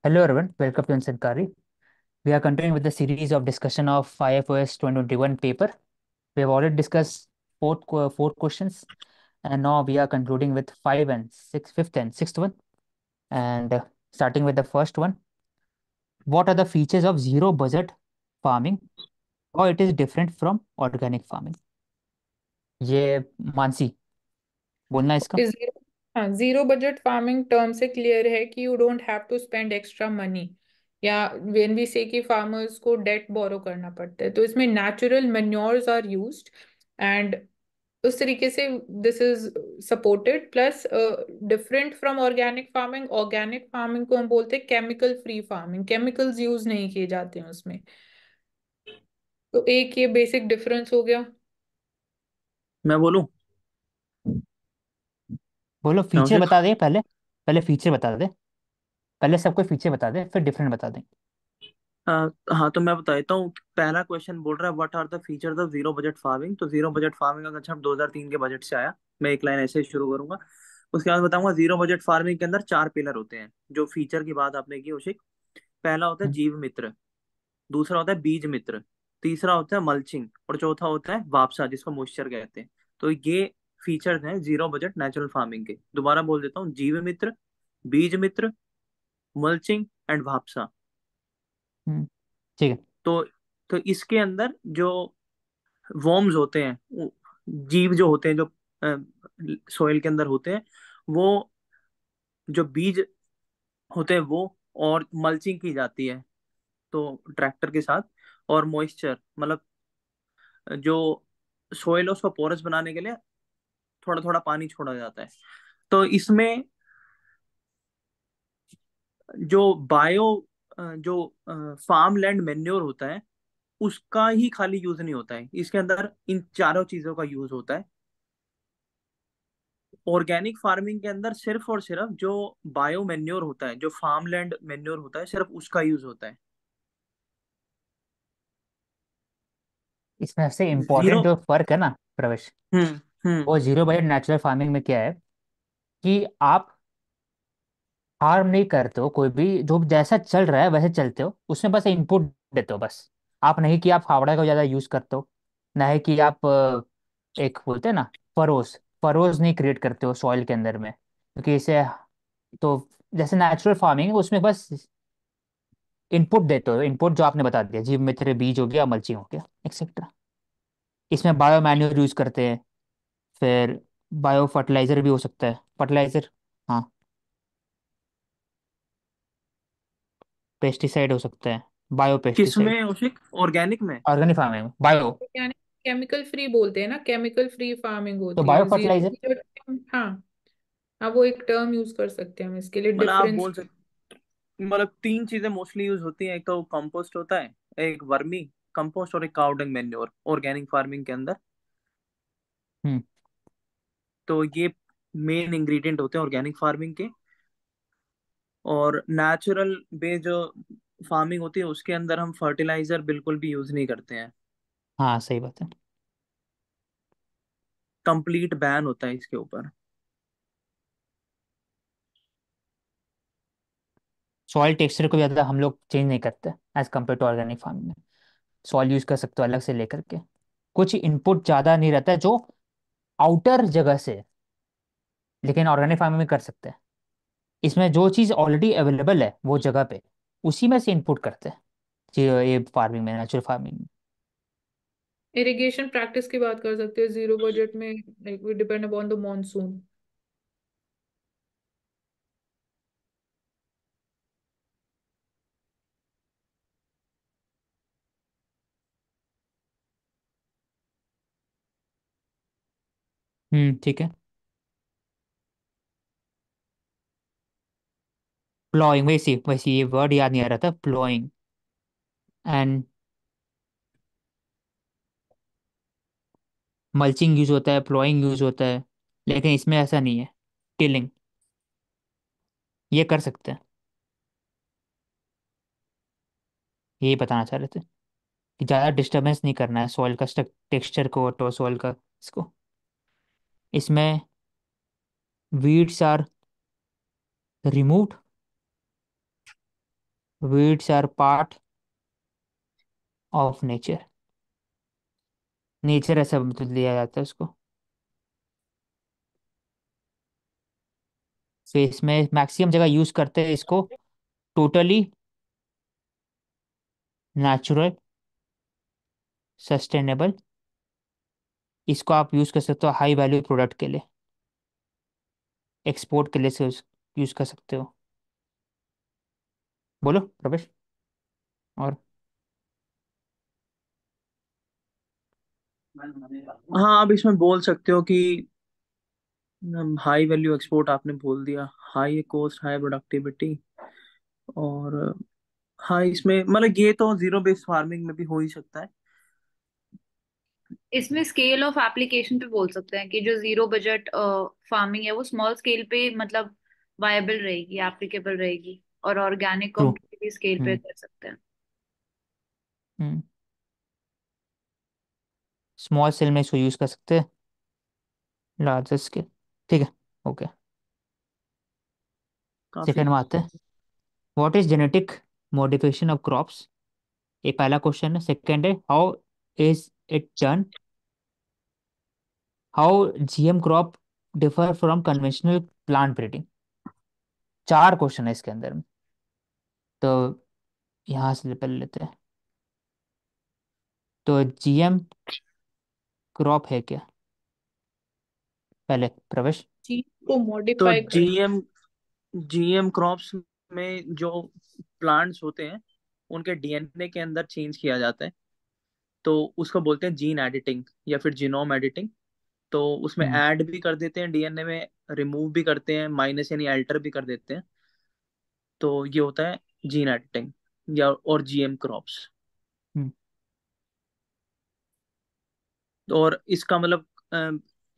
Hello everyone, welcome to Sankari. We are continuing with the series of discussion of IFOS 2021 paper. We have already discussed four questions, and now we are concluding with fifth and sixth one. And starting with the first one, what are the features of zero budget farming? How it is different from organic farming? ये मानसी बोलना है इसका। Zero हाँ, zero budget farming term से clear है कि you don't have to spend extra money, या when we say कि फार्मर्स को डेट बोरो करना पड़ता है, तो इसमें natural manures are used and उस तरीके से this is supported. Plus different from organic farming को हम बोलते हैं chemical free farming, chemicals use नहीं किए जाते हैं उसमें। तो एक ये बेसिक डिफरेंस हो गया। मैं बोलूं? बोलो, फीचर नौशिक। बता दे पहले। पहले फीचर बता दे। पहले सबको फीचर बता दे, फिर डिफरेंट बता दें। हाँ, तो मैं बता देता हूँ। पहला क्वेश्चन बोल रहा है what are the features of zero budget farming. तो जीरो बजट फार्मिंग का कंसेप्ट 2003 के बजट से आया। मैं एक लाइन ऐसे ही शुरू करूंगा। उसके बाद बताऊंगा जीरो बजट फार्मिंग के अंदर चार पिलर होते हैं। जो फीचर की बात आपने की उशिक, पहला होता है हम्म, जीव मित्र, दूसरा होता है बीज मित्र, तीसरा होता है मल्चिंग, और चौथा होता है वापसा जिसको मॉइस्चर कहते हैं। तो ये फीचर्स हैं जीरो बजट नेचुरल फार्मिंग के। दोबारा बोल देता हूँ, जीव मित्र, बीज मित्र, मल्चिंग एंड वापसा। हम्म, ठीक है। तो तो इसके अंदर जो वर्म्स होते हैं, जीव जो होते हैं, जो सोइल के अंदर होते हैं, वो जो बीज होते हैं वो, और मल्चिंग की जाती है तो ट्रैक्टर के साथ। और मॉइस्चर मतलब जो सोइल है उसको पोरस बनाने के लिए थोड़ा थोड़ा पानी छोड़ा जाता है। तो इसमें जो बायो जो फार्म लैंड मेन्योर होता है उसका ही खाली यूज नहीं होता है, इसके अंदर इन चारों चीजों का यूज होता है। ऑर्गेनिक फार्मिंग के अंदर सिर्फ और सिर्फ जो बायो मेन्योर होता है, जो फार्म लैंड मेन्योर होता है, सिर्फ उसका यूज होता है। इसमें सबसे जीरो। इम्पोर्टेंट जो फर्क है ना प्रवेश, हम्म। हम्म। वो जीरो बजट नेचुरल फार्मिंग में क्या है कि आप हार्म नहीं करते हो, कोई भी जो जैसा चल रहा है वैसे चलते हो, उसमें बस इनपुट देते हो बस। आप नहीं कि आप फावड़ा का ज़्यादा यूज़ करते हो, ना है कि आप एक बोलते हैं ना, फरोज फरोज नहीं क्रिएट करते हो सॉइल के अंदर में, क्योंकि इसे तो जैसे नेचुरल फार्मिंग है उसमें बस इनपुट देते हो। इनपुट जो आपने बता दिया, जीव मित्र, बीज हो गया, मल्चिंग हो गया, एक्सेट्रा। इसमें बायो मैन्योर यूज़ करते हैं, फिर बायो फर्टिलाइजर भी हो सकता है, फर्टिलाइजर। हाँ, पेस्टिसाइड हो सकता है, बायो पेस्टिसाइड। किसमें उशिक? ऑर्गेनिक में? ऑर्गेनिक फार्मिंग में बायो, यानी केमिकल फ्री बोलते हैं ना, केमिकल फ्री फार्मिंग तो होती बायो है फर्टिलाइजर। जीरो। हाँ, हाँ, वो एक टर्म यूज कर सकते हैं हम इसके लिए मतलब आप डिफरेंस। बोल सकते, मतलब तीन चीजें मोस्टली यूज होती हैं। एक तो कंपोस्ट होता है, एक वर्मी कंपोस्ट, और एक काउडंग मैन्योर ऑर्गेनिक फार्मिंग के अंदर। हम्म। तो ये मेन इंग्रेडिएंट होते हैं ऑर्गेनिक फार्मिंग के। और नेचुरल बेस्ड जो फार्मिंग होती है उसके अंदर हम फर्टिलाइजर बिल्कुल भी यूज नहीं करते हैं। हाँ, सही बात है। कंप्लीट बैन होता है इसके ऊपर। सॉइल टेक्सचर को भी ज़्यादा हम लोग चेंज नहीं करते as compare to organic farming में। सॉइल यूज़ कर सकते हो अलग से लेकर के, कुछ इनपुट ज़्यादा नहीं रहता है जो आउटर जगह से, लेकिन ऑर्गेनिक फार्मिंग में कर सकते हैं। इसमें जो चीज़ ऑलरेडी अवेलेबल है वो जगह पे, उसी में से इनपुट करते हैं ये फार्मिंग में, नेचुरल फार्मिंग में। इरिगेशन प्रैक्टिस की बात कर सकते हैं जीरो बजट में, like we depend upon the monsoon. ठीक है। प्लॉइंग, वैसे वैसे ये वर्ड याद नहीं आ रहा था, प्लॉइंग एंड मल्चिंग यूज होता है, प्लॉइंग यूज होता है, लेकिन इसमें ऐसा नहीं है। टिलिंग ये कर सकते हैं, यही बताना चाह रहे थे कि ज़्यादा डिस्टरबेंस नहीं करना है सॉइल का टेक्सचर को, तो सॉइल का इसको। इसमें weeds are removed weeds are part of nature. Nature ऐसा मतलब लिया जाता है उसको। तो इसमें मैक्सिमम जगह यूज करते हैं इसको। Totally natural, sustainable. इसको आप यूज कर सकते हो हाई वैल्यू प्रोडक्ट के लिए, एक्सपोर्ट के लिए से यूज कर सकते हो। बोलो प्रवेश। और हाँ, आप इसमें बोल सकते हो कि हाई वैल्यू एक्सपोर्ट आपने बोल दिया, हाई कॉस्ट हाई प्रोडक्टिविटी, और हाँ इसमें मतलब ये तो जीरो बेस्ड फार्मिंग में भी हो ही सकता है। इसमें स्केल ऑफ एप्लीकेशन पे बोल सकते हैं कि जो जीरो बजट फार्मिंग है वो स्मॉल स्केल पे मतलब वायबल रहेगी, एप्लीकेबल रहेगी, और ऑर्गेनिक ट्रू। को किसी भी स्केल पे हम्म। कर सकते हैं। हम्म। स्मॉल सेल में इसको यूज कर सकते हैं, लार्जर स्केल। ठीक है। ओके। काफी। सेकंड में आते हैं। What is genetic modification of crops? ये पहला क्वेश्चन है। सेकंड है, how is it done? How GM crop differ from conventional plant breeding? चार क्वेश्चन है इसके अंदर में। तो यहाँ से पहले लेते हैं। तो जीएम क्रॉप है क्या? पहले प्रवेश। चीज को तो मॉडिफाई कर। जीएम जीएम क्रॉप्स में जो प्लांट्स होते हैं उनके डीएनए के अंदर चेंज किया जाता है, तो उसको बोलते हैं जीन एडिटिंग या फिर जीनोम एडिटिंग। तो उसमें हम्म। ऐड भी कर देते हैं डीएनए में, रिमूव भी करते हैं, माइनस यानी अल्टर भी कर देते हैं। तो ये होता है जीन एडिटिंग या और जीएम क्रॉप्स। हम्म। और इसका मतलब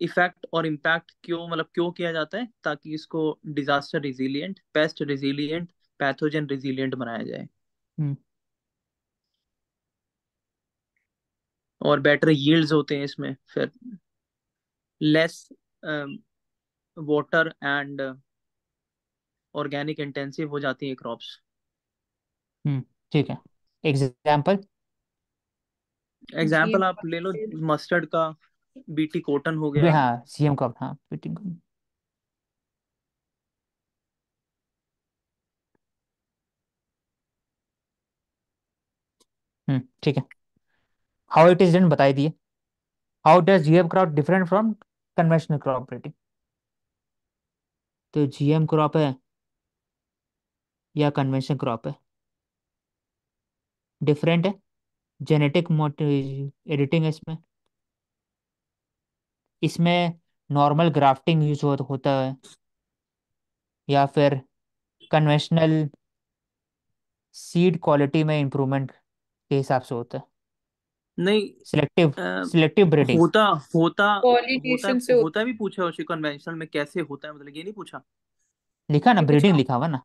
इफेक्ट और इम्पैक्ट क्यों, मतलब क्यों किया जाता है, ताकि इसको disaster resilient, paste resilient, pathogen resilient बनाया जाए, हम्म। और बेटर यील्ड्स होते हैं इसमें, फिर less water and organic intensive हो जाती है क्रॉप्स। ठीक है। एग्जाम्पल। एग्जाम्पल आप ले लो, जीएम मस्टर्ड का बीटी कॉटन हो गया। हाँ, सीएम क्रॉप, हाँ फिटिंग। ठीक है। हाउ इट इज डन बताई दिए। How does GM crop different from conventional crop breeding? तो जीएम क्रॉप है या कन्वेंशनल क्रॉप है, डिफरेंट है। जेनेटिक एडिटिंग है इसमें। इसमें नॉर्मल ग्राफ्टिंग यूज होता है, या फिर कन्वेंशनल सीड क्वालिटी में इंप्रूवमेंट के हिसाब से होता है। नहीं, सिलेक्टिव अ, सिलेक्टिव ब्रीडिंग। होता होता होता पॉलिनेशन से होता होता भी पूछा उसे कन्वेंशनल में कैसे होता है, मतलब ये नहीं पूछा। लिखा ना, है। ब्रीडिंग पूछा। लिखा हुआ ना।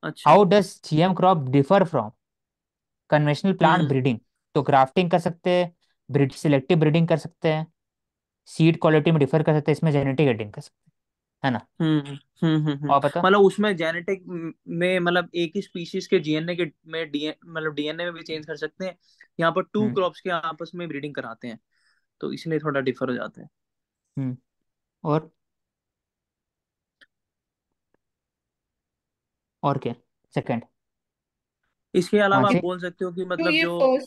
अच्छा। How does GM crop differ from conventional plant hmm breeding? तो ग्राफ्टिंग कर सकते हैं, सिलेक्टिव ब्रीडिंग कर सकते हैं, सीड क्वालिटी में डिफर कर सकते हैं, इसमें जेनेटिक एडिटिंग कर सकते हैं, है ना? और पता। मतलब उसमें जेनेटिक में मतलब एक ही स्पीशीज के जीएनए के में मतलब डीएनए में भी चेंज कर सकते हैं। यहाँ पर टू हम्म। क्रॉप्स के आपस में ब्रीडिंग कराते हैं, तो इसलिए थोड़ा डिफर हो जाते हैं। हम्म। और क्या? सेकंड। इसके अलावा आप मानसी। बोल सकते हो कि जो मतलब ये जो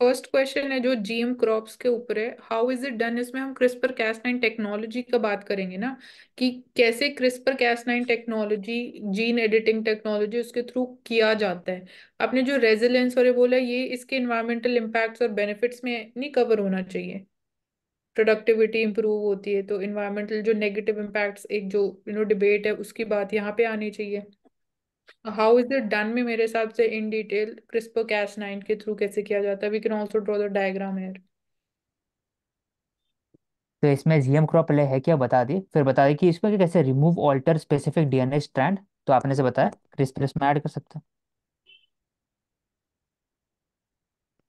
फर्स्ट क्वेश्चन है जो जीएम क्रॉप्स के ऊपर है, हाउ इज इट डन, इसमें हम क्रिस्पर कैस9 टेक्नोलॉजी का बात करेंगे ना, कि कैसे CRISPR Cas nine technology, gene editing technology उसके थ्रू किया जाता है। आपने जो रेजिलेंस और ये बोला, ये इसके इन्वायरमेंटल इम्पैक्ट्स और बेनिफिट्स में नहीं कवर होना चाहिए। प्रोडक्टिविटी इंप्रूव होती है तो इन्वायरमेंटल जो नेगेटिव इम्पैक्ट्स, एक जो डिबेट है, उसकी बात यहाँ पे आनी चाहिए। हाउ इज इट डन में मेरे हिसाब से इन डिटेल क्रिस्पर कैस9 के थ्रू कैसे किया जाता है, we can also draw the diagram here. तो इसमें जीएम क्रॉप पहले है क्या बता दी, फिर बता दी कि इसको कि कैसे remove alter specific DNA strand. तो आपने से बताया क्रिस्पर इसमें ऐड कर सकते हैं।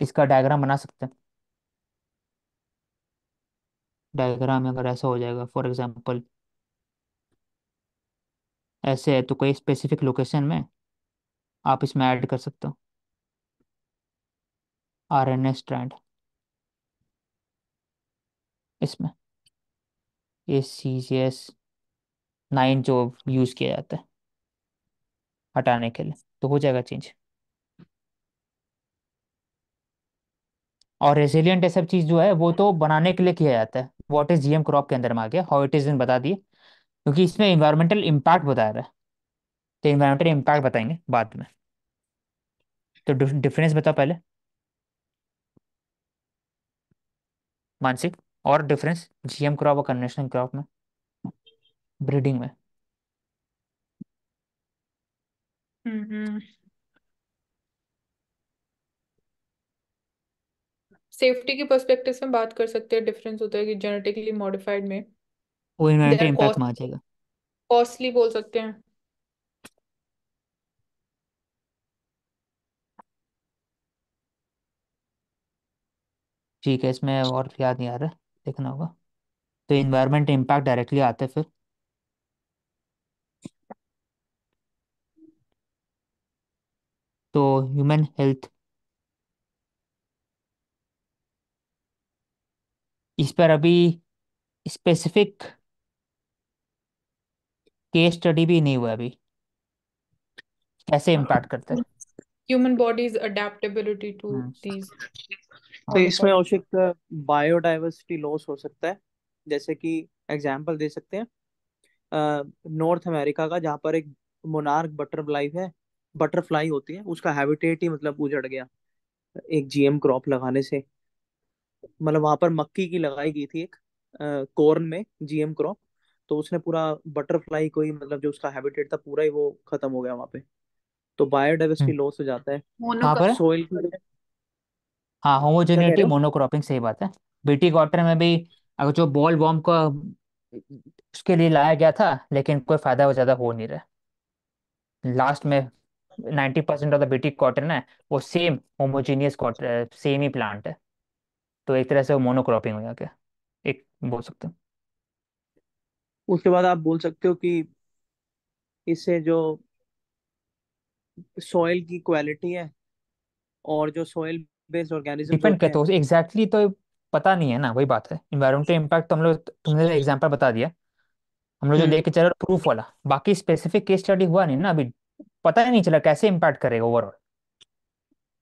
इसका डायग्राम बना सकते हैं। डायग्राम अगर ऐसा हो जाएगा, फॉर एग्जांपल ऐसे है, तो कोई स्पेसिफिक लोकेशन में आप इसमें ऐड कर सकते हो RNA स्ट्रैंड इसमें, ये CGS 9 जो यूज़ किया जाता है हटाने के लिए, तो हो जाएगा चेंज। और रेसिलियंट ये सब चीज़ जो है वो तो बनाने के लिए किया जाता है। व्हाट इज GM क्रॉप के अंदर में आ गया, हाउ इट इज इन बता दिए, क्योंकि इसमें इन्वायरमेंटल इम्पैक्ट बता रहा है, तो इन्वायरमेंटल इम्पैक्ट बताएंगे बाद में। तो डिफरेंस बताओ पहले मानसिक, और डिफरेंस GM क्रॉप और कन्वेंशनल क्रॉप में, ब्रीडिंग में। हम्म। सेफ्टी के पर्सपेक्टिव से हम बात कर सकते हैं, डिफरेंस होता है कि जेनेटिकली मॉडिफाइड में वो दे इन्वायरमेंटल आर इम्पैक्ट में आ जाएगा। कॉस्टली बोल सकते हैं। ठीक है, इसमें और याद नहीं आ रहा है, देखना होगा। तो इन्वायरमेंट इम्पैक्ट डायरेक्टली आते हैं फिर। तो ह्यूमन हेल्थ, इस पर अभी स्पेसिफिक केस स्टडी भी नहीं हुआ अभी, कैसे इम्पैक्ट करता है। Human bodies adaptability to hmm. These तो इसमें मॉडिफाइड। औशिक बायोडाइवर्सिटी लॉस हो सकता है। जैसे कि एग्जांपल दे सकते हैं नॉर्थ अमेरिका का, जहाँ पर एक मोनार्क बटरफ्लाई है, बटरफ्लाई होती है, उसका हैबिटेट ही मतलब उजड़ गया एक GM क्रॉप लगाने से। मतलब वहां पर मक्की की लगाई गई थी एक कॉर्न में GM क्रॉप, तो उसने पूरा बटरफ्लाई को ही मतलब जो उसका हैबिटेट था पूरा ही वो खत्म हो गया वहां पे। तो बायोडाइवर्सिटी हम्म। लॉस हो जाता है। कहाँ पर है? मोनोक्रॉपिंग। सोइल की। हाँ, क्या कह होमोजेनिटी रहे हो? मोनोक्रॉपिंग, सही बात है। BT क्वार्टर में भी अगर जो बॉल वॉर्म का उसके लिए लाया गया था, लेकिन कोई फायदा ज़्यादा हो नहीं रहा। लास्ट में 90% ऑफ द BT कॉटन है वो सेम होमोजीनियस कॉटन, सेम ही प्लांट है। तो एक तरह से वो मोनोक्रॉपिंग हो गया, एक बोल सकते हैं। उसके बाद आप बोल सकते हो कि इससे जो सॉइल की क्वालिटी है और जो सॉइल बेस्ड ऑर्गेनिजम्स डिपेंड होते करते हैं। हो एग्जैक्टली तो पता नहीं है ना, वही बात है। इन्वायरमेंटल इम्पैक्ट तो हम लोग, तुमने जो एग्जांपल बता दिया, हम लोग जो हम्म। देख के चलो प्रूफ वाला, बाकी स्पेसिफिक केस स्टडी हुआ नहीं ना अभी, पता ही नहीं चला कैसे इम्पैक्ट करेगा ओवरऑल।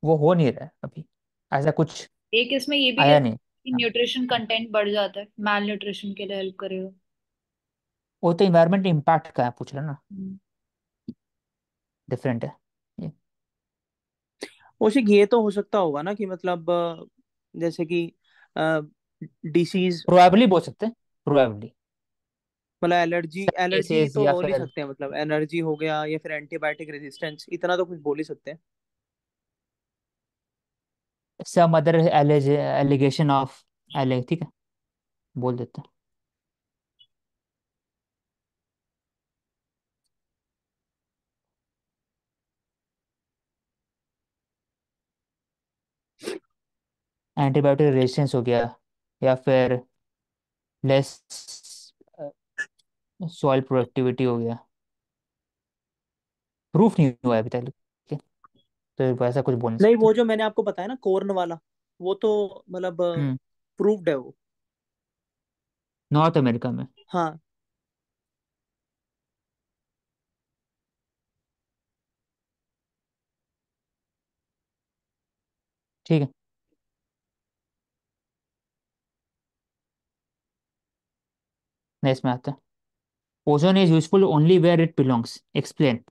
वो हो नहीं रहा है अभी, ऐसा कुछ एक इसमें ये भी आया लिखा नहीं। है कि न्यूट्रिशन कंटेंट बढ़ जाता है, माल न्यूट्रिशन के लिए हेल्प करेगा। वो तो इन्वायरमेंट इम्पैक्ट का है, पूछ रहे ना, हम्म। डिफरेंट है ये। कौशिक, ये तो हो सकता होगा ना कि मतलब जैसे कि डिसीज, प्रोबेबली बोल सकते हैं, प्रोबेबली मतलब एलर्जी, एलर्जी केसेस तो या बोल ही फिर सकते हैं, मतलब एलर्जी हो गया या फिर एंटीबायोटिक रेजिस्टेंस, इतना तो कुछ बोल ही सकते हैं। सम अदर एलिगेशन ऑफ एले, ठीक है, बोल देते हैं। एंटीबायोटिक रेजिस्टेंस हो गया, या फिर लेस सॉइल प्रोडक्टिविटी हो गया। प्रूफ नहीं हुआ है अभी तक, तो ऐसा कुछ बोल नहीं नहीं, सकते। वो जो मैंने आपको बताया ना कॉर्न वाला, वो तो मतलब हम्म। प्रूव्ड है वो। नॉर्थ अमेरिका में। हाँ। ठीक है, नेक्स्ट में आते हैं। Ozone is useful only where it belongs, explain.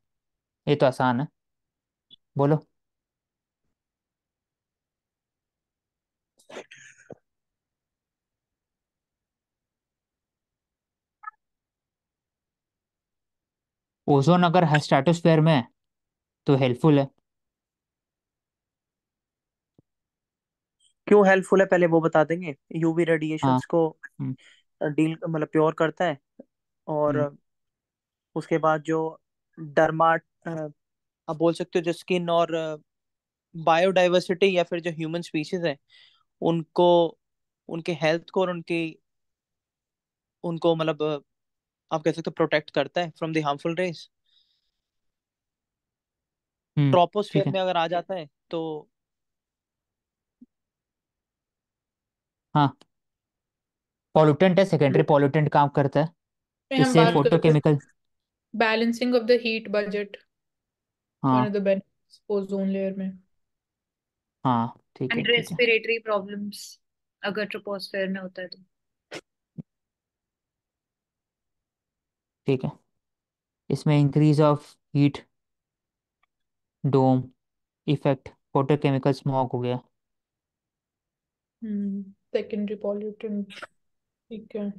ये तो आसान है, बोलो। ओजोन अगर है स्ट्रेटोस्फेयर में है, तो हेल्पफुल है। क्यों हेल्पफुल है पहले वो बता देंगे। यूवी हाँ। रेडिएशंस को हम्म। डील मतलब प्योर करता है। और हम्म। उसके बाद जो डर्मा, आप बोल सकते हो जो स्किन और बायोडाइवर्सिटी या फिर जो ह्यूमन स्पीशीज है उनको, उनके हेल्थ को और उनकी, उनको मतलब आप कह सकते हो प्रोटेक्ट करता है from the harmful rays. Troposphere ठीक है। में अगर आ जाता है तो हाँ, पॉल्यूटेंट है, सेकेंडरी पॉल्यूटेंट काम करता है। में हम इससे बात करते हैं photochemical. Balancing of the heat budget, one हाँ। Of the benefits ozone layer में। हाँ ठीक है एंड ठीक है। रेस्पिरेटरी प्रॉब्लम्स अगर ट्रोपोस्फेयर में होता है तो। ठीक है, इसमें increase of heat dome effect, photochemical smog हो गया। सेकेंडरी पॉल्यूटेंट, ठीक है।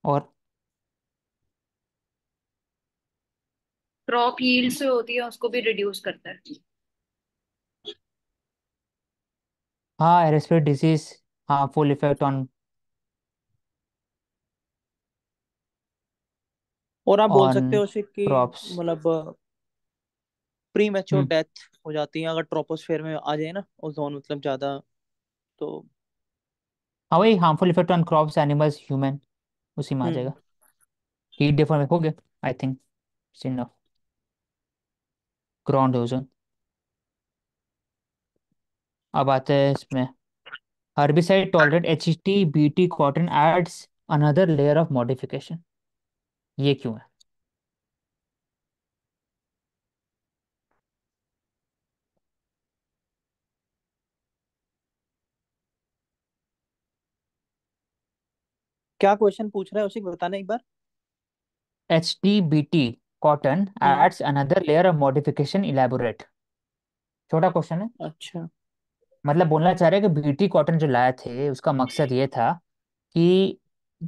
और क्रॉप यील्ड से होती है उसको भी रिड्यूस करता है। हाँ, respiratory disease, harmful effect on और आप बोल ऑन सकते हो उसे कि क्रॉप्स। मतलब प्री मैच्योर हम्म। डेथ हो जाती है अगर ट्रोपोस्फेयर में आ जाए ना ओजोन, मतलब ज्यादा। तो हाँ, वही harmful effect on crops animals human, उसी में आ हम्म जाएगा। हीट डिफॉर्म हो गया, I think enough. Ground ozone. अब आते हैं इसमें, herbicide tolerate H T B T cotton adds another layer of modification, ये क्यों है? क्या क्वेश्चन पूछ रहा है उसे बताना एक बार। H T B T cotton hmm. Adds another layer of modification, elaborate. छोटा क्वेश्चन है। अच्छा। मतलब बोलना चाह रहे हैं कि बीटी कॉटन जो लाए थे उसका मकसद ये था कि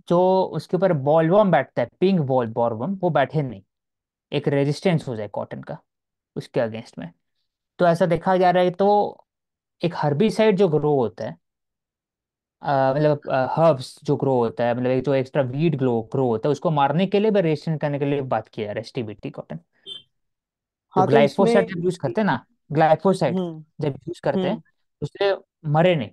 जो उसके ऊपर बॉलवर्म बैठता है, पिंक बॉल बॉलवर्म, वो बैठे नहीं, एक रेजिस्टेंस हो जाए कॉटन का उसके अगेंस्ट में। तो ऐसा देखा जा रहा है। तो एक हर्बिसाइड जो ग्रो होता है, मतलब हर्ब्स जो ग्रो होता है, मतलब एक जो एक्स्ट्रा वीड ग्रो होता है, उसको मारने के लिए भी रेजिस्टेंट करने के लिए बात किया है एसटीबीटी कॉटन। तो हाँ तो ग्लाइफोसाइड इसमें जब यूज करते हैं ना, ग्लाइफोसाइड हम्म जब यूज करते हैं, हम्म उससे मरे नहीं,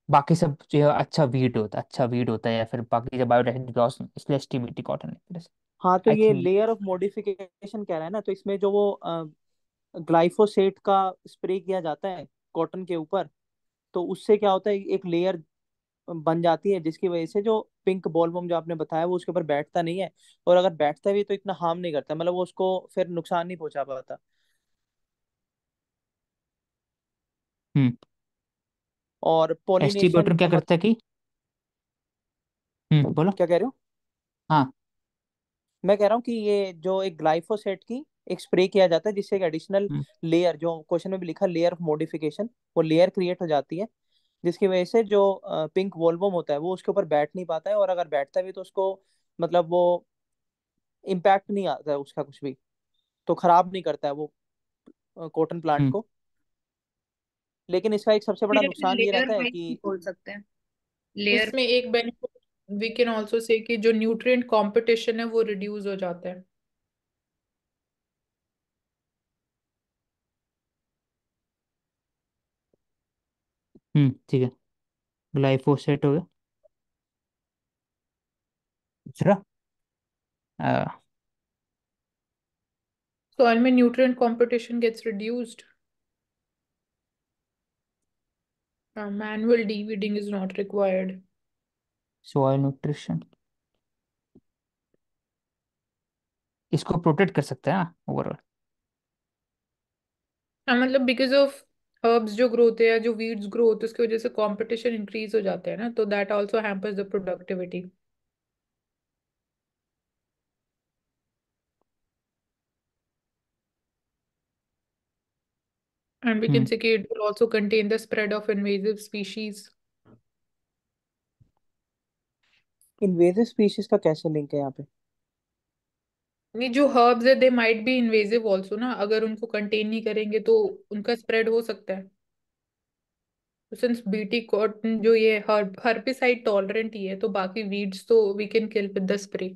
बाकी सब जो है अच्छा वीट होता है, अच्छा वीट होता है, या फिर बाकी जब बायोडाइवर्सिटी लॉस, इसलिए एसटीबीटी कॉटन है। हाँ तो आई ये थिंक। लेयर ऑफ मॉडिफिकेशन कह रहा है ना, तो इसमें जो वो ग्लाइफोसेट का स्प्रे किया जाता है कॉटन के ऊपर, तो उससे क्या होता है, एक लेयर बन जाती है जिसकी वजह से जो पिंक बॉलवर्म जो आपने बताया वो उसके ऊपर बैठता नहीं है। और अगर बैठता भी है तो इतना हार्म नहीं करता, मतलब वो उसको फिर नुकसान नहीं पहुंचा पाता। हम्म। और एसटीबी पोलिनेशन कॉटन क्या मत करता है कि, बोलो। क्या कह रहे हो? हाँ। मैं कह रहा हूँ कि ये जो एक ग्लाइफोसेट की एक स्प्रे किया जाता है जिससे एक एडिशनल हम्म। लेयर, जो क्वेश्चन में भी लिखा लेयर ऑफ मॉडिफिकेशन, वो लेयर क्रिएट हो जाती है जिसकी वजह से जो पिंक वॉल्वम होता है वो उसके ऊपर बैठ नहीं पाता है, और अगर बैठता भी तो उसको मतलब वो इम्पैक्ट नहीं आता है उसका कुछ भी, तो खराब नहीं करता है वो कॉटन प्लांट हम्म। को। लेकिन इसका एक सबसे बड़ा फिर नुकसान ये लेयर रहता है वाइज कि बोल सकते हैं। लेयर। इसमें एक benefit we can also say कि जो न्यूट्रिएंट कंपटीशन है वो रिड्यूस हो जाता है। ठीक है, ग्लाइफोसेट हो गया। दूसरा, आ, सॉइल में nutrient competition gets reduced, manual deweeding is not required. Soil nutrition, इसको प्रोटेक्ट कर सकते हैं ना ओवरऑल। हाँ, मतलब बिकॉज ऑफ हर्ब्स जो ग्रो होते हैं या जो वीड्स ग्रो होते हैं उसकी वजह से कंपटीशन इंक्रीज हो जाता है ना, तो that also hampers the productivity. And we can hmm. say कि it will also contain the spread of invasive species. Invasive species का कैसे लिंक है यहाँ पे? ये जो हर्ब्स है they might be invasive also ना, अगर उनको कंटेन नहीं करेंगे तो उनका स्प्रेड हो सकता है। सिंस बीटी कॉटन जो ये हर्बिसाइड टॉलरेंट ही है, तो बाकी वीड्स तो we can kill with the spray.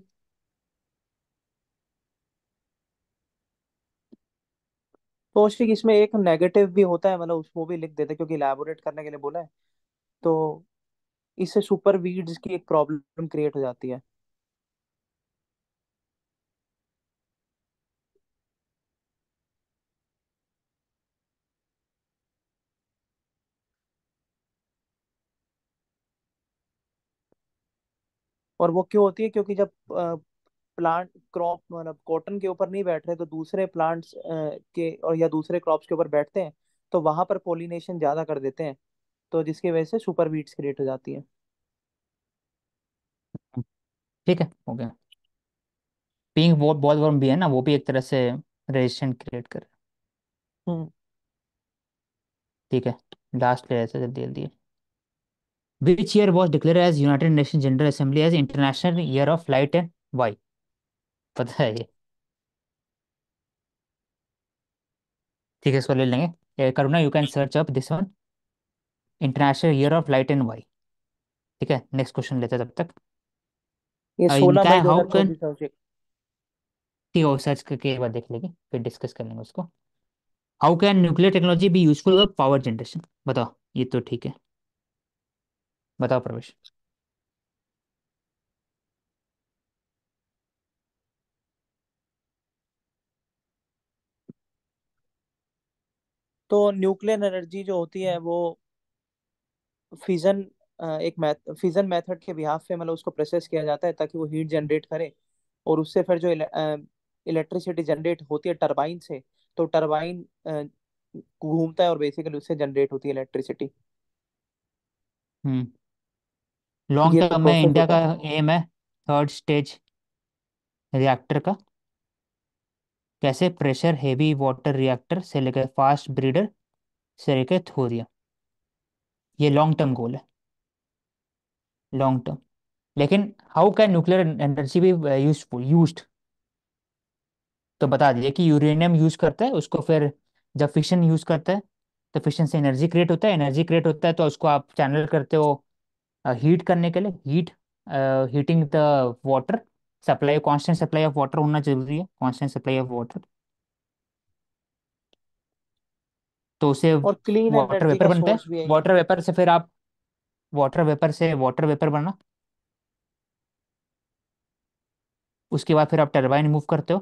तो उसकी इसमें एक नेगेटिव भी होता है, मतलब उसको भी लिख देते हैं क्योंकि इलैबोरेट करने के लिए बोला है। तो इससे सुपर वीड्स की एक प्रॉब्लम क्रिएट हो जाती है। और वो क्यों होती है? क्योंकि जब प्लांट क्रॉप मतलब कॉटन के ऊपर नहीं बैठ रहे तो दूसरे प्लांट्स के और या दूसरे क्रॉप्स के ऊपर बैठते हैं, तो वहां पर पोलिनेशन ज्यादा कर देते हैं, तो जिसकी वजह से सुपर वीड्स क्रिएट हो जाती है। ठीक है, हो गया। पिंक बॉल वर्म भी है ना, वो भी एक तरह से रेजिस्टेंट क्रिएट कर। हम्म। ठीक है, लास्ट ले ऐसे जल्दी जल्दी। Which year was declared as United Nation General Assembly as International Year of Light and why? पता है ये? ठीक है, इसको ले लेंगे। Karuna, you can search up this one, International Year of Light and why. ठीक है, नेक्स्ट क्वेश्चन लेते हैं तब तक। ये 16 इनका मई हाउ कैन, 2024 है उसे। ठीक है, सर्च करके एक बार देख लेंगे, फिर डिस्कस कर लेंगे उसको। How can nuclear technology be useful for power generation? बताओ, ये तो ठीक है, बताओ प्रवेश। तो न्यूक्लियर एनर्जी जो होती है वो फिजन, एक फिजन मेथड के बिहाफ पे मतलब उसको प्रोसेस किया जाता है ताकि वो हीट जनरेट करे, और उससे फिर जो इलेक्ट्रिसिटी जनरेट होती है टरबाइन से, तो टरबाइन घूमता है और बेसिकली उससे जनरेट होती है इलेक्ट्रिसिटी। हम्म। लॉन्ग ये तो टर्म में प्रोसेस इंडिया होता का है। एम है थर्ड स्टेज रिएक्टर का। कैसे? प्रेशर हेवी वाटर रिएक्टर से लेकर फास्ट ब्रीडर से लेकर थोरियम। ये लॉन्ग टर्म गोल है, लॉन्ग टर्म। लेकिन हाउ कैन न्यूक्लियर एनर्जी भी यूजफुल यूज्ड? तो बता दिए कि यूरेनियम यूज करता है उसको, फिर जब फिशन यूज करता है तो फिशन से एनर्जी क्रिएट होता है, एनर्जी क्रिएट होता है तो उसको आप चैनल करते हो हीट करने के लिए, heating the water. Supply, constant supply of water होना जरूरी है, कांस्टेंट सप्लाई ऑफ वाटर। तो उसे और क्लीन वाटर एनर्जी वेपर का बनता है। सोर्स भी है ये। वाटर वेपर से फिर आप, वाटर वेपर से वाटर वेपर बना, उसके बाद फिर आप टरबाइन मूव करते हो,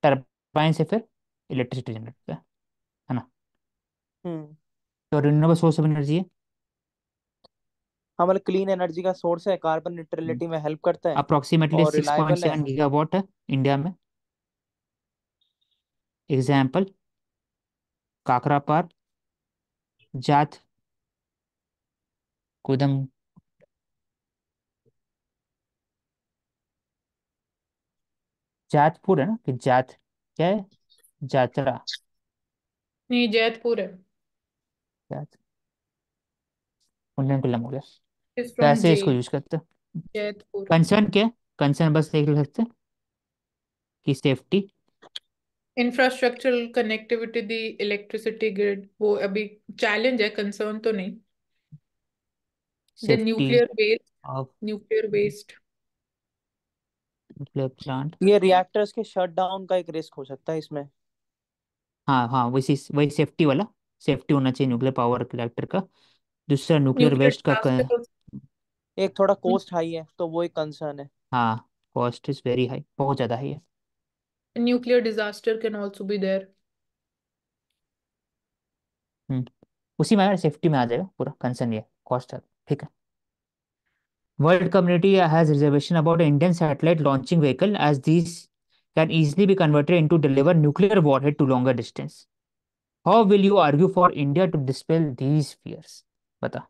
टरबाइन से फिर इलेक्ट्रिसिटी जनरेट होता है ना? हम्म। तो रिन्यूएबल सोर्स ऑफ एनर्जी है। हाँ मतलब क्लीन एनर्जी का सोर्स है, कार्बन न्यूट्रलिटी में हेल्प करता है, अप्रोक्सीमेटली और सिक्स पॉइंट रिलायबल है। सेवन गीगावाट है इंडिया में। एग्जाम्पल, काकरापार, जात, कुदम, जातपुर है ना कि जात, क्या है, जातरा, नहीं, जैतपुर है। जात, उन्नयन कुल्लम हो गया। इज तो फ्रॉम ऐसे जे, इसको यूज करते हैं। जैतपुर। कंसर्न क्या है? कंसर्न बस देख सकते हैं कि safety, infrastructural connectivity the electricity grid, वो अभी चैलेंज है, कंसर्न तो नहीं। Then safety nuclear waste, of nuclear waste. Nuclear plant. ये रिएक्टर्स के शट डाउन का एक रिस्क हो सकता है इसमें। हाँ हाँ, वही वही सेफ्टी वाला, सेफ्टी होना चाहिए न्यूक्लियर पावर रिएक्टर का। दूसरा न्यूक्लियर न्यूक्लियर वेस्ट का डिजास्टर, एक थोड़ा कोस्ट हाई है तो वो एक कंसर्न है। हाँ, कॉस्ट इज वेरी हाई, बहुत ज़्यादा हाई है। Nuclear disaster can also be there. Hmm, उसी में सेफ्टी में आ जाएगा पूरा, कंसर्न ये कॉस्ट है। ठीक है। World community has reservation about Indian satellite launching vehicle as these can easily be converted into deliver nuclear warhead to longer distance. How will you argue for India to dispel these fears? बता।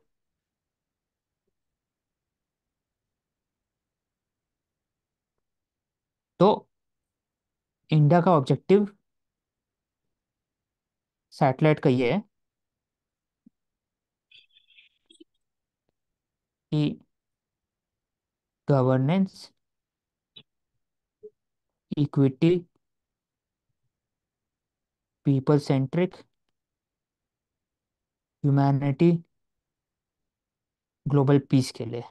तो India का objective satellite का ये है कि governance, equity, people centric, humanity, global piece के लिए,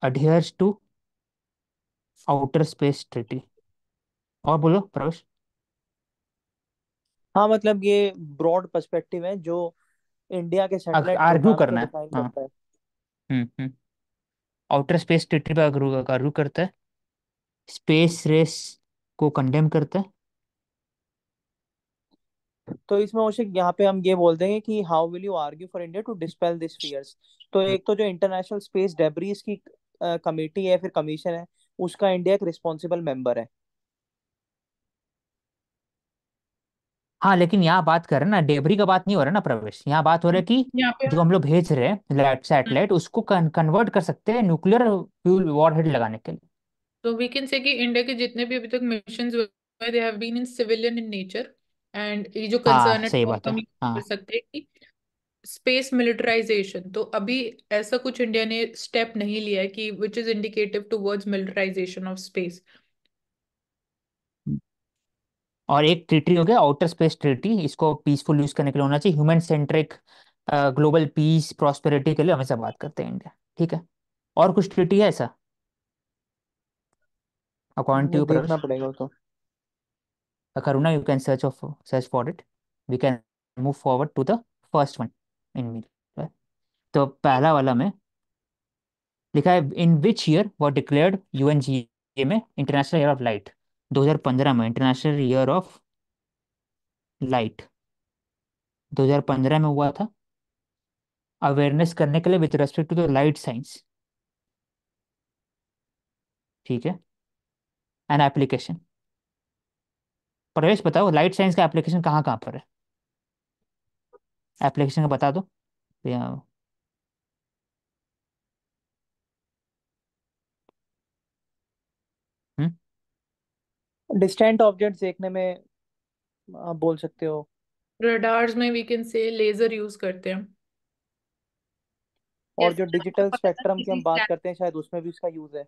adheres to outer space treaty. और बोलो प्रवेश। हाँ मतलब ये ब्रॉड पर्सपेक्टिव है जो इंडिया के सैटेलाइट आर्ग्यू प्रोग्राम को करना है, डिफाइन हाँ। करता है। हम्म। आउटर स्पेस ट्रीटी पे आर्ग्यू करता है, स्पेस रेस को कंडेम करता है। तो इसमें औषिक यहाँ पे हम ये बोल देंगे कि how will you argue for India to dispel this fears, तो एक तो जो इंटरनेशनल स्पेस डेब्रीज की कमेटी है, फिर कमीशन है, उसका इंडिया एक रिस्पॉन्सिबल मेंबर है। हाँ लेकिन यहाँ बात कर रहे हैं ना, डेबरी का बात नहीं हो रहा ना प्रवेश, यहाँ बात हो रहा है कि यहाँ पे जो हम लोग भेज रहे हैं सैटेलाइट, उसको कन्वर्ट कर सकते हैं न्यूक्लियर फ्यूल वॉरहेड लगाने के लिए। तो वी कैन से कि इंडिया के जितने भी अभी तक मिशंस हुए they have been in civilian in nature. And ये जो हाँ कंसर्न है सही टॉप बात है। हम ये कर हाँ। सकते हैं कि स्पेस मिलिटराइजेशन, तो अभी ऐसा कुछ इंडिया ने स्टेप नहीं लिया है कि which is indicative towards militarisation of space. और एक ट्रीटी हो गया आउटर स्पेस ट्रीटी, इसको पीसफुल यूज करने के लिए होना चाहिए, human centric, global piece prosperity के लिए हमेशा बात करते हैं इंडिया। ठीक है। और कुछ ट्रीटी है ऐसा अकॉर्डिंग टू वो यू देखना प्रवेश? पड़ेगा वो तो। Karuna you can search for it, we can move forward to the first one in me. तो पहला वाला में लिखा है, in which year was declared UNGA में इंटरनेशनल ईयर ऑफ लाइट? 2015 में इंटरनेशनल ईयर ऑफ लाइट 2015 में हुआ था, अवेयरनेस करने के लिए with respect to the light science. ठीक है। एन एप्लीकेशन, प्रवेश बताओ लाइट साइंस का एप्लीकेशन कहाँ कहाँ पर है? एप्लीकेशन का बता दो या। हम्म। डिस्टेंट ऑब्जेक्ट्स देखने में आप बोल सकते हो। रडार्स में we can say laser use करते हैं। और जैसे जो आपको डिजिटल पता था स्पेक्ट्रम की सीटी हम बात स्कैन। करते हैं, शायद उसमें भी उसका यूज है।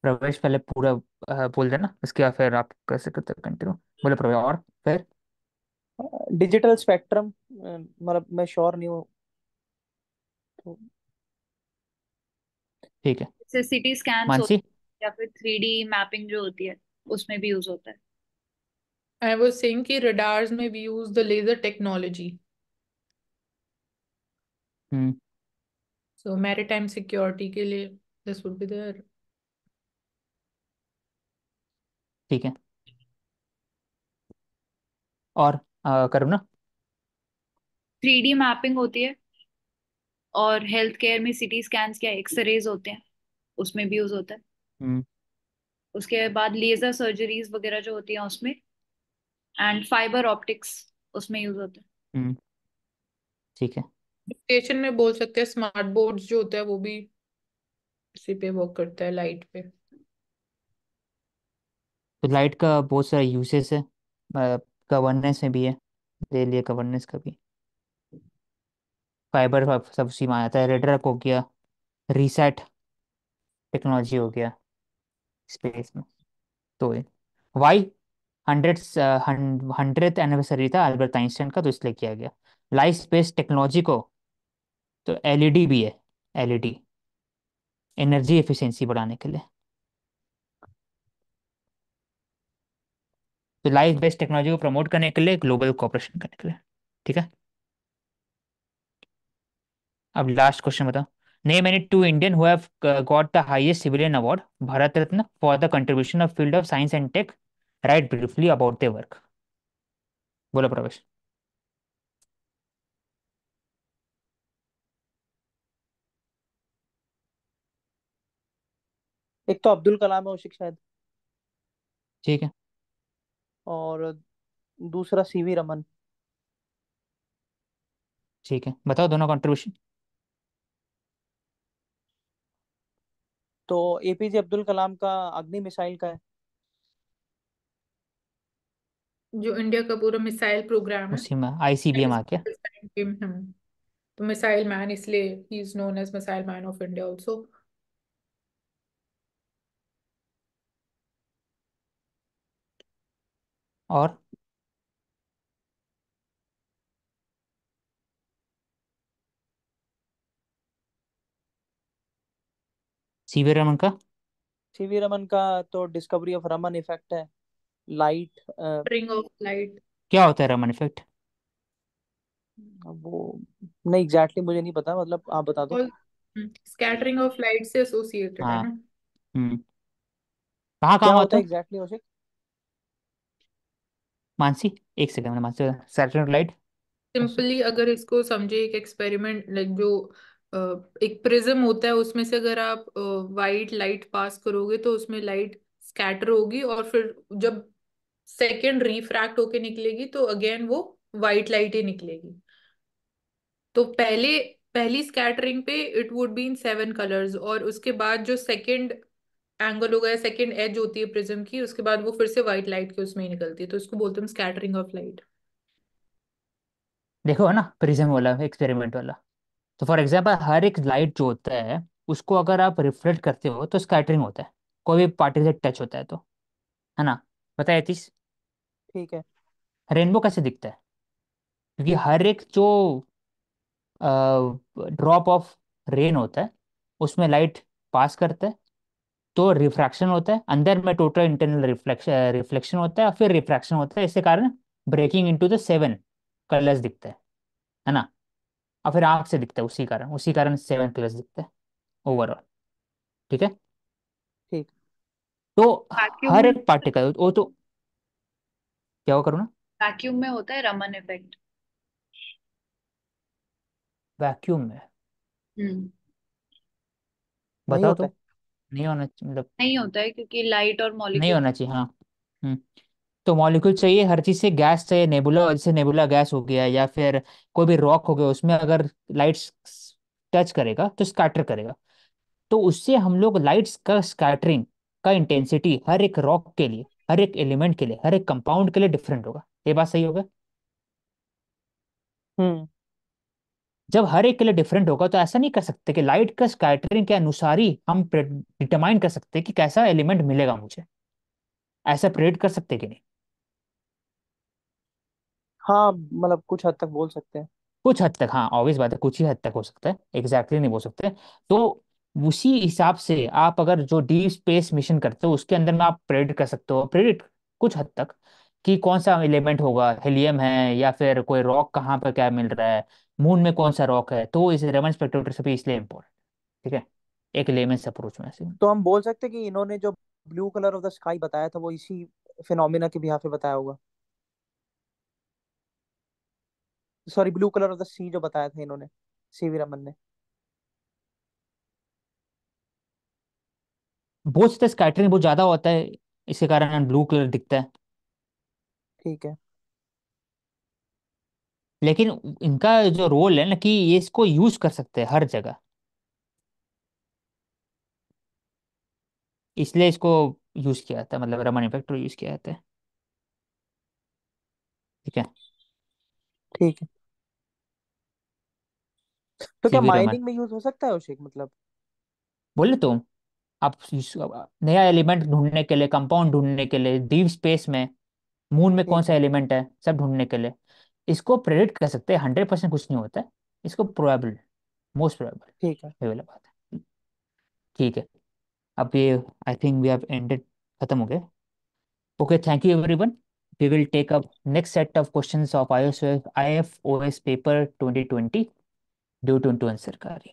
प्रवेश पहले पूरा बोल देना, इसके बाद फिर आप कैसे करते कंटिन्यू। बोले प्रवेश, और फिर? डिजिटल स्पेक्ट्रम, मतलब मैं श्योर नहीं हूँ तो। ठीक है। जैसे सिटी स्कैन्स मानसी। होते हैं या फिर 3D मैपिंग जो होती है, उसमें भी यूज होता है। आई वाज सेइंग कि रडार्स में we use the laser technology. Hmm. So maritime security के लिए दिस वुड बी देयर। ठीक है। और करूँ ना? 3D मैपिंग होती है, और हेल्थ केयर में सिटी स्कैन्स या एक्सरेज होते हैं, उसमें भी यूज होता है। हम्म। उसके बाद लेजर सर्जरीज वगैरह जो होती हैं उसमें, एंड फाइबर ऑप्टिक्स उसमें यूज होता है। हम्म। ठीक है। स्टेशन में बोल सकते हैं स्मार्ट बोर्ड्स जो होता है वो भी उसी पे वर्क करता है, लाइट पे। तो लाइट का बहुत सारा यूसेस है, गवर्नेंस में भी है, ले लिए गवर्नेंस का भी। फाइबर सब उसी में आ जाता है, रेडरक हो गया, रीसेट टेक्नोलॉजी हो गया स्पेस में। तो वाई 100th एनिवर्सरी था अल्बर्ट आइंस्टाइन का, तो इसलिए किया गया लाइफ स्पेस टेक्नोलॉजी को। तो एलईडी भी है, एलईडी एनर्जी एफिशिएंसी बढ़ाने के लिए। तो लाइफ बेस्ड टेक्नोलॉजी को प्रमोट करने के लिए, ग्लोबल कोऑपरेशन करने के लिए। ठीक है। अब लास्ट क्वेश्चन बताओ, name any two Indian who have got the highest civilian award, Bharat Ratna, for the contribution of field of science and tech, write briefly about their work. बोलो प्रवेश। एक तो अब्दुल कलाम है, उसी शायद। ठीक है। और दूसरा सीवी रमन। ठीक है, बताओ दोनों कंट्रीब्यूशन। तो एपीजे अब्दुल कलाम का अग्नि मिसाइल का है। जो इंडिया का पूरा मिसाइल प्रोग्राम है, उसी में आईसीबीएम आ गया। तो मिसाइल मैन, इसलिए he is known as missile man of India also. और सीवी रमन का? सीवी रमन का तो डिस्कवरी ऑफ रमन इफेक्ट है। Light, ring of light. क्या होता है रमन इफेक्ट? वो नहीं एग्जैक्टली मुझे नहीं पता, मतलब आप बता दो। और स्कैटरिंग ऑफ लाइट से एसोसिएटेड है हाँ। ना। हम्म। कहाँ क्या कहाँ होता होता है है? एग्जैक्टली उसे? मानसी, एक सेकंड में मानसी, सैटरन लाइट। ऐसे। सिंपली अगर इसको समझे एक एक्सपेरिमेंट, लाइक जो एक प्रिज्म होता है, उसमें से अगर आप वाइट लाइट पास करोगे तो उसमें लाइट स्कैटर होगी, और फिर जब सेकंड रिफ्रैक्ट होके निकलेगी तो अगेन वो वाइट लाइट ही निकलेगी। तो पहली स्कैटरिंग पे it would be in 7 colours, और उसके बाद जो सेकंड एंगल होगा या सेकंड एज होती है प्रिज्म की, उसके बाद वो फिर से व्हाइट लाइट के उसमें ही निकलती है, तो इसको बोलते हैं स्कैटरिंग ऑफ लाइट। देखो है ना, प्रिज्म वाला एक्सपेरिमेंट वाला। तो फॉर एग्जाम्पल हर एक लाइट जो होता है उसको अगर आप रिफ्लेक्ट करते हो तो स्कैटरिंग होता है, कोई भी पार्टिकल से टच होता है तो, है ना। बताइए तीस। ठीक है। रेनबो कैसे दिखता है? क्योंकि हर एक जो ड्रॉप ऑफ रेन होता है उसमें लाइट पास करता है, तो रिफ्रैक्शन होता है, अंदर में टोटल इंटरनल रिफ्लेक्शन रिफ्लेक्शन होता है, और फिर रिफ्रैक्शन होता है, इसके कारण ब्रेकिंग इनटू द 7 कलर्स दिखता है ना। और फिर आंख से दिखता है, उसी कारण 7 कलर्स दिखते हैं ओवरऑल। ठीक है। ठीक। तो वैक्यूम हर में, एक पार्टिकल वो तो, क्या वो करूँ ना। वैक्यूम में होता है रमन इफेक्ट। वैक्यूम में? हम्म। नहीं बताओ होता तो। है। नहीं होना मतलब, नहीं होता है क्योंकि लाइट और नहीं मॉलिक्यूल। होना चाहिए, हाँ। हम्म। तो मॉलिक्यूल चाहिए, हर चीज़ से गैस चाहिए, नेबुला जैसे नेबुला गैस हो गया या फिर कोई भी रॉक हो गया, उसमें अगर लाइट्स टच करेगा तो स्कैटर करेगा। तो उससे हम लोग लाइट्स का स्कैटरिंग का इंटेंसिटी हर एक रॉक के लिए, हर एक एलिमेंट के लिए, हर एक कंपाउंड के लिए डिफरेंट होगा। ये बात सही होगा? हम्म। जब हर एक के लिए डिफरेंट होगा तो ऐसा नहीं कर सकते कि लाइट का स्कैटरिंग के अनुसार ही हम डिटरमाइन कर सकते हैं कि कैसा एलिमेंट मिलेगा मुझे। ऐसा प्रेडिक्ट कर सकते कि नहीं? हाँ मतलब कुछ हद तक बोल सकते हैं। कुछ हद तक, हाँ ऑब्वियस बात है, कुछ ही हद तक हो सकता है, एग्जैक्टली नहीं बोल सकते। तो उसी हिसाब से आप अगर जो डीप स्पेस मिशन करते हो उसके अंदर में आप प्रेडिक्ट कर सकते हो, प्रेडिक्ट कुछ हद तक, कि कौन सा एलिमेंट होगा, हेलियम है या फिर कोई रॉक कहाँ पर क्या मिल रहा है, मून में कौन सा रॉक है। तो इस रेमन स्पेक्ट्रोस्कोपी इसलिए इम्पोर्टेंट। ठीक है, एक लेमेंस अप्रोच में से। तो हम बोल सकते हैं कि इन्होंने जो blue colour of the sky बताया था वो इसी फिनोमिना के बिहाफ पे बताया होगा। Sorry, blue colour of the sea जो बताया था इन्होंने, सीवी रमन ने। बहुत से स्कैटरिंग बहुत ज्यादा होता है, इसके कारण ब्लू कलर दिखता है। ठीक है। लेकिन इनका जो रोल है ना कि ये इसको यूज कर सकते हैं हर जगह, इसलिए इसको यूज किया जाता है, मतलब रमन इफेक्ट यूज किया जाता है। ठीक है। ठीक है। तो क्या सीवी रमन। माइनिंग में यूज हो सकता है उशिक मतलब? बोले तो, आप नया एलिमेंट ढूंढने के लिए, कंपाउंड ढूंढने के लिए डीप स्पेस में, मून में कौन ठीक सा है। एलिमेंट है, सब ढूंढने के लिए इसको प्रेडिक्ट कर सकते हैं। 100% कुछ नहीं होता है, इसको प्रोबेबल, मोस्ट प्रोबेबल, ठीक है। ये वाला बात है। ठीक है। अब ये, I think we have ended, खत्म हो गया। Okay, thank you everyone. We will take up next set of questions of IFOS paper 2020 due to Answer Kari.